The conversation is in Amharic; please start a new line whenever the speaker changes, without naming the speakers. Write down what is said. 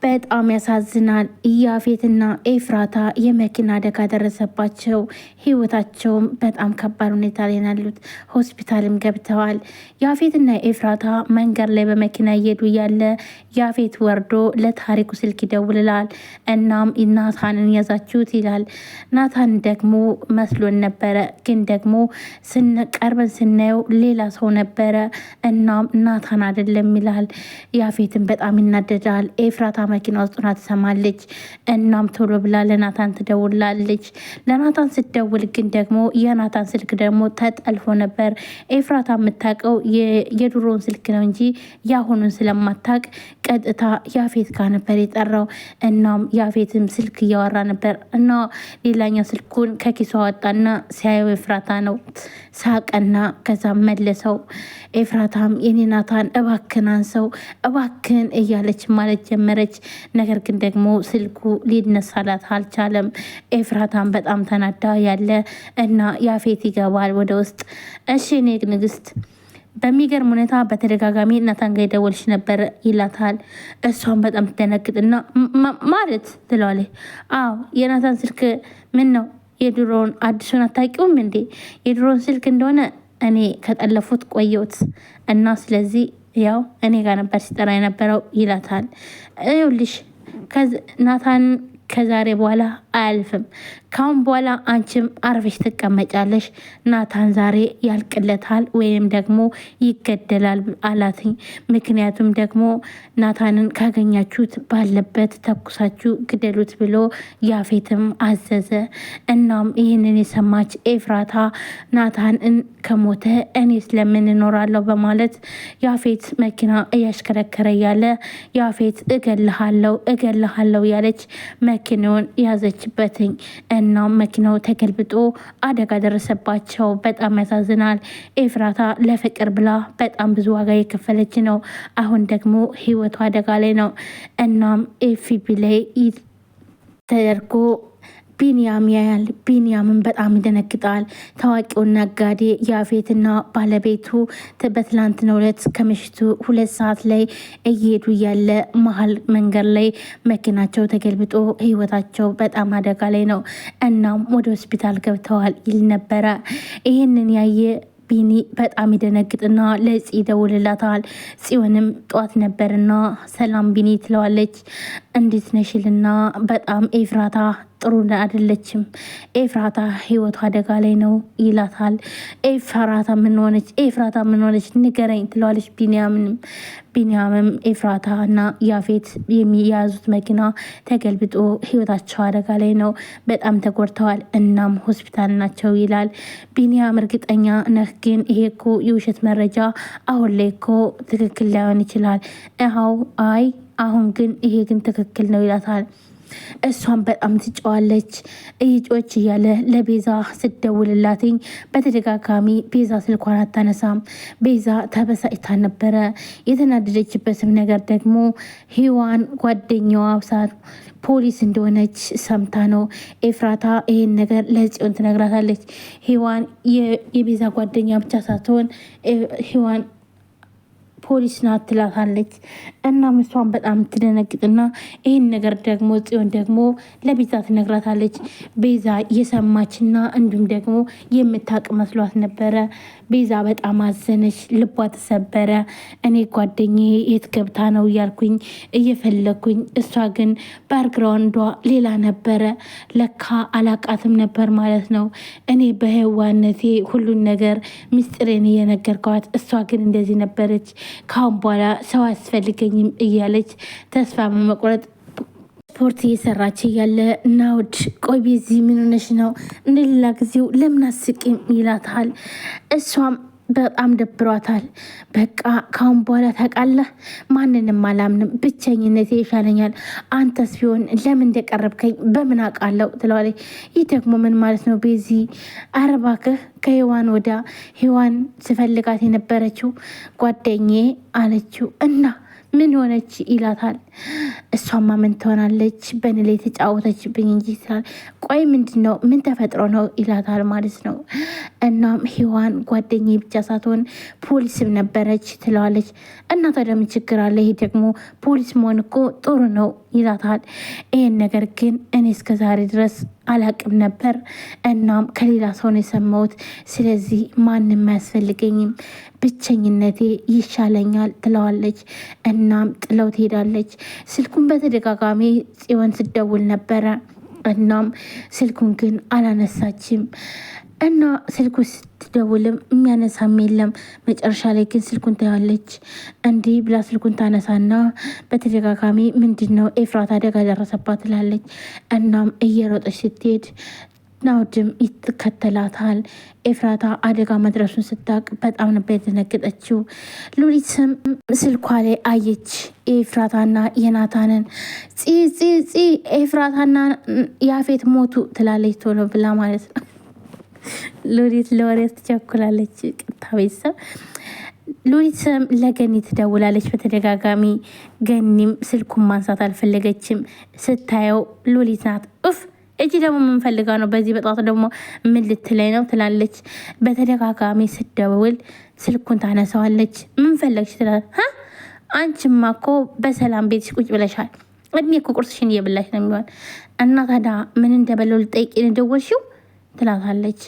በጣም ያሳዝናል። ያፌትና ኤፍራታ የመኪና አደጋ ደረሰባቸው። ህይወታቸውም በጣም ከባድ ሁኔታ ላይ ያሉት፣ ሆስፒታልም ገብተዋል። ያፌትና ኤፍራታ መንገድ ላይ በመኪና እየሄዱ ያለ ያፌት ወርዶ ለታሪኩ ስልክ ይደውልላል። እናም ናታንን ያዛችሁት ይላል። ናታን ደግሞ መስሎን ነበረ፣ ግን ደግሞ ቀርበን ስናየው ሌላ ሰው ነበረ። እናም ናታን አይደለም ይላል። ያፌትን በጣም ይናደዳል። ኤፍራታ መኪና ውስጥ ሆና ትሰማለች። እናም ቶሎ ብላ ለናታን ትደውላለች። ለናታን ስትደውል ግን ደግሞ የናታን ስልክ ደግሞ ተጠልፎ ነበር። ኤፍራታ የምታውቀው የድሮውን ስልክ ነው እንጂ ያሁኑን ስለማታውቅ ቀጥታ ያፌት ጋር ነበር የጠራው። እናም ያፌትም ስልክ እያወራ ነበር እና ሌላኛው ስልኩን ከኪሷ ወጣና ሲያየው ኤፍራታ ነው። ሳቀና ከዛ መለሰው። ኤፍራታም የኔ ናታን እባክን አንሰው እባክን እያለች ማለት ጀመረች። ነገር ግን ደግሞ ስልኩ ሊነሳላት አልቻለም። ኤፍራታን በጣም ተናዳ ያለ እና ያፌት ይገባል ወደ ውስጥ። እሺ እኔ ንግስት በሚገርም ሁኔታ በተደጋጋሚ ናታን ጋር የደወልሽ ነበር ይላታል። እሷን በጣም ትደነግጥና ማለት ትለዋለች። አዎ የናታን ስልክ ምን ነው የድሮውን አዲሱን አታውቂውም እንዴ? የድሮውን ስልክ እንደሆነ እኔ ከጠለፉት ቆየሁት እና ስለዚህ ያው እኔ ጋር ነበር ሲጠራ የነበረው ይላታል። ይኸውልሽ ናታን ከዛሬ በኋላ አያልፍም። ካሁን በኋላ አንቺም አርፈሽ ትቀመጫለሽ። ናታን ዛሬ ያልቅለታል ወይም ደግሞ ይገደላል አላትኝ። ምክንያቱም ደግሞ ናታንን ካገኛችሁት ባለበት ተኩሳችሁ ግደሉት ብሎ ያፌትም አዘዘ። እናም ይህንን የሰማች ኤፍራታ ናታን ከሞተ እኔ ስለምን እኖራለሁ በማለት ያፌት መኪና እያሽከረከረ ያለ ያፌት እገልሃለሁ ያለች መኪናውን ያዘችበትኝ። እናም መኪናው ተገልብጦ አደጋ ደረሰባቸው። በጣም ያሳዝናል። ኤፍራታ ለፍቅር ብላ በጣም ብዙ ዋጋ የከፈለች ነው። አሁን ደግሞ ህይወቱ አደጋ ላይ ነው። እናም ኤፍቢ ላይ ተደርጎ ቢንያም ያያል። ቢንያምን በጣም ይደነግጣል። ታዋቂው ነጋዴ ያፌትና ባለቤቱ በትላንትናው ዕለት ከምሽቱ 2 ሰዓት ላይ እየሄዱ ያለ መሀል መንገድ ላይ መኪናቸው ተገልብጦ ህይወታቸው በጣም አደጋ ላይ ነው። እናም ወደ ሆስፒታል ገብተዋል ይል ነበረ። ይህንን ያየ ቢኒ በጣም ይደነግጥና ለጽ ይደውልላታል። ጽዮንም ጠዋት ነበርና ሰላም ቢኒ ትለዋለች። እንዴት ነሽልና በጣም ኤፍራታ ጥሩ አይደለችም። ኤፍራታ ህይወቷ አደጋ ላይ ነው ይላታል። ኤፍራታ ምን ሆነች ንገረኝ ትለዋለች። ቢንያምም ኤፍራታ እና ያፌት የሚያዙት መኪና ተገልብጦ ህይወታቸው አደጋ ላይ ነው፣ በጣም ተጎድተዋል፣ እናም ሆስፒታል ናቸው ይላል። ቢንያም እርግጠኛ ነህ ግን ይሄ እኮ የውሸት መረጃ አሁን ላይ እኮ ትክክል ላይሆን ይችላል። አይ አሁን ግን ይሄ ግን ትክክል ነው ይላታል። እሷን በጣም ትጫዋለች። እይጮች እያለ ለቤዛ ስደውልላትኝ በተደጋጋሚ ቤዛ ስልኳን አታነሳም። ቤዛ ተበሳጭታ ነበረ። የተናደደችበትም ነገር ደግሞ ሂዋን ጓደኛዋ ሳት ፖሊስ እንደሆነች ሰምታ ነው። ኤፍራታ ይሄን ነገር ለጽዮን ትነግራታለች። ሂዋን የቤዛ ጓደኛ ብቻ ሳትሆን ሂዋን ፖሊስ ናት ትላታለች። እና እሷን በጣም ትደነግጥና ይህን ነገር ደግሞ ጽዮን ደግሞ ለቤዛ ትነግራታለች። ቤዛ የሰማችና እንዲሁም ደግሞ የምታውቅ መስሏት ነበረ። ቤዛ በጣም አዘነች፣ ልቧ ተሰበረ። እኔ ጓደኛዬ የት ገብታ ነው እያልኩኝ እየፈለግኩኝ፣ እሷ ግን ባክግራውንዷ ሌላ ነበረ። ለካ አላቃትም ነበር ማለት ነው። እኔ በህዋነቴ ሁሉን ነገር ሚስጥሬን እየነገርኳት፣ እሷ ግን እንደዚህ ነበረች። ካሁን በኋላ ሰው አያስፈልገኝም እያለች ተስፋ በመቁረጥ ስፖርት እየሰራች እያለ ናውድ ቆይ ቤዚ ምን ሆነሽ ነው? እንደሌላ ጊዜው ለምን አስቂም ይላታል። እሷም በጣም ደብሯታል። በቃ ካሁን በኋላ ታውቃለህ፣ ማንንም አላምንም፣ ብቸኝነቴ ይሻለኛል። አንተስ ቢሆን ለምን እንደቀረብከኝ በምን አውቃለሁ ትለዋለች። ይህ ደግሞ ምን ማለት ነው ቤዚ? ኧረ እባክህ ከሔዋን ወዳ ሔዋን ስፈልጋት የነበረችው ጓደኛዬ አለችው እና ምን ሆነች ይላታል። እሷማ ምን ትሆናለች በእኔ ላይ የተጫወተችብኝ እንጂ ይላል። ቆይ ምንድን ነው ምን ተፈጥሮ ነው ይላታል ማለት ነው። እናም ሔዋን ጓደኛዬ ብቻ ሳትሆን ፖሊስም ነበረች ትለዋለች። እና ታዲያ ምን ችግር አለ? ይሄ ደግሞ ፖሊስ መሆን እኮ ጥሩ ነው ይላታል። ይሄን ነገር ግን እኔ እስከ ዛሬ ድረስ አላቅም ነበር። እናም ከሌላ ሰው ነው የሰማሁት። ስለዚህ ማንም አያስፈልገኝም፣ ብቸኝነቴ ይሻለኛል ትለዋለች። እናም ጥለው ትሄዳለች። ስልኩን በተደጋጋሚ ጽዮን ስደውል ነበረ። እናም ስልኩን ግን አላነሳችም እና ስልኩ ስትደውልም የሚያነሳም የለም። መጨረሻ ላይ ግን ስልኩን ታያለች። እንዲህ ብላ ስልኩን ታነሳና በተደጋጋሚ ምንድን ነው ኤፍራታ አደጋ ደረሰባት ትላለች። እናም እየሮጠች ስትሄድ ናኦድም ይከተላታል። ኤፍራታ አደጋ መድረሱን ስታውቅ በጣም ነበር የተነገጠችው። ሉሊትም ስልኳ ላይ አየች ኤፍራታና የናታንን ፂ ኤፍራታና ያፌት ሞቱ ትላለች። ቶሎ ብላ ማለት ነው። ሉሊት ለወሬ ትቸኩላለች። ቅጣ ቤተሰብ ሉሊትም ለገኒ ትደውላለች በተደጋጋሚ። ገኒም ስልኩን ማንሳት አልፈለገችም። ስታየው ሉሊት ናት። እጅ ደግሞ የምንፈልጋ ነው በዚህ በጣት ደግሞ ምን ልትለይ ነው ትላለች። በተደጋጋሚ ስደውል ስልኩን ታነሳዋለች። ምን ፈለግሽ ትላለች። አንቺማ እኮ በሰላም ቤትሽ ቁጭ ብለሻል። እድሜ እኮ ቁርስሽን እየበላሽ ነው የሚሆን እና ታዲያ ምን እንደበለው ልጠይቅ ነው የደወልሽው ትላታለች።